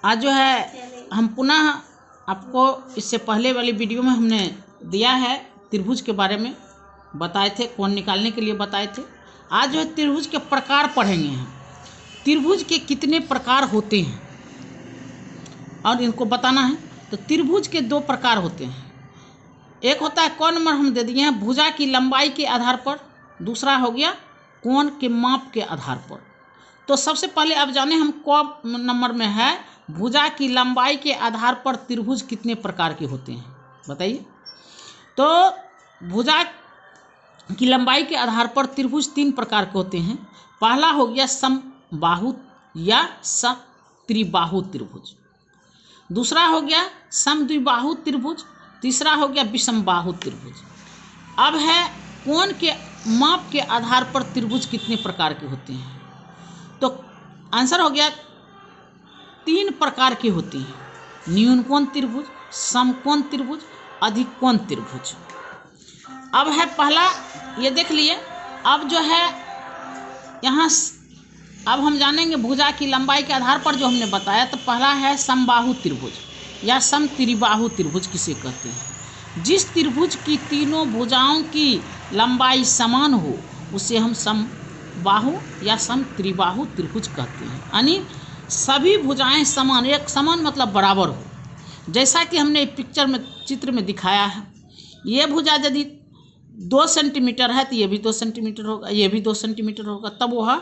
आज जो है हम पुनः आपको इससे पहले वाली वीडियो में हमने दिया है त्रिभुज के बारे में बताए थे, कोण निकालने के लिए बताए थे। आज जो है त्रिभुज के प्रकार पढ़ेंगे हम। त्रिभुज के कितने प्रकार होते हैं और इनको बताना है। तो त्रिभुज के दो प्रकार होते हैं। एक होता है कोण नंबर हम दे दिए हैं भुजा की लंबाई के आधार पर, दूसरा हो गया कोण के माप के आधार पर। तो सबसे पहले अब जाने हम कौन नंबर में है भुजा की लंबाई के आधार पर त्रिभुज कितने प्रकार के होते हैं, बताइए। तो भुजा की लंबाई के आधार पर त्रिभुज तीन प्रकार के होते हैं। पहला हो गया समबाहु या त्रिबाहु त्रिभुज, दूसरा हो गया समद्विबाहु त्रिभुज, तीसरा हो गया विषमबाहु त्रिभुज। अब है कोण के माप के आधार पर त्रिभुज कितने प्रकार के होते हैं। तो आंसर हो गया तीन प्रकार की होती हैं, न्यून कोण त्रिभुज, समकोण त्रिभुज, अधिक कोण त्रिभुज। अब है पहला, ये देख लिए। अब जो है यहाँ अब हम जानेंगे भुजा की लंबाई के आधार पर जो हमने बताया। तो पहला है समबाहु त्रिभुज या समत्रिबाहु त्रिभुज किसे कहते हैं। जिस त्रिभुज की तीनों भुजाओं की लंबाई समान हो उसे हम समबाहु या समत्रिबाहु त्रिभुज कहते हैं। यानी सभी भुजाएं समान, एक समान मतलब बराबर हो। जैसा कि हमने पिक्चर में चित्र में दिखाया है, ये भुजा यदि 2 सेंटीमीटर है तो ये भी 2 सेंटीमीटर होगा, ये भी 2 सेंटीमीटर होगा, तब वह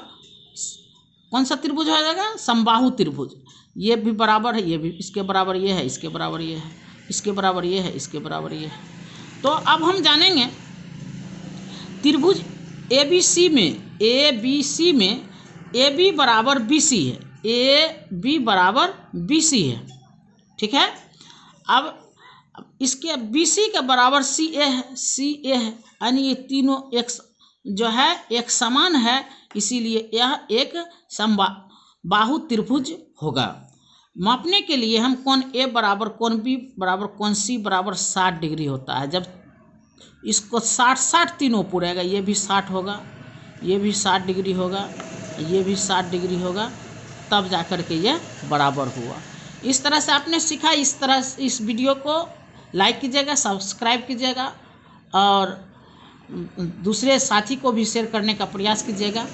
कौन सा त्रिभुज हो जाएगा, समबाहु त्रिभुज। ये भी बराबर है, ये भी इसके बराबर ये है, इसके बराबर ये है, इसके बराबर ये है, इसके बराबर ये है। तो अब हम जानेंगे त्रिभुज ABC में AB बराबर BC है, AB बराबर BC है, ठीक है। अब इसके BC के बराबर CA है, यानी ये तीनों एक जो है एक समान है, इसीलिए यह एक समबाहु त्रिभुज होगा। मापने के लिए हम कोण A बराबर कोण B बराबर कोण C बराबर 60 डिग्री होता है। जब इसको 60 तीनों पूरेगा, ये भी 60 होगा, ये भी 60 डिग्री होगा, ये भी 60 डिग्री होगा, तब जा कर के ये बराबर हुआ। इस तरह से आपने सीखा। इस तरह इस वीडियो को लाइक कीजिएगा, सब्सक्राइब कीजिएगा और दूसरे साथी को भी शेयर करने का प्रयास कीजिएगा।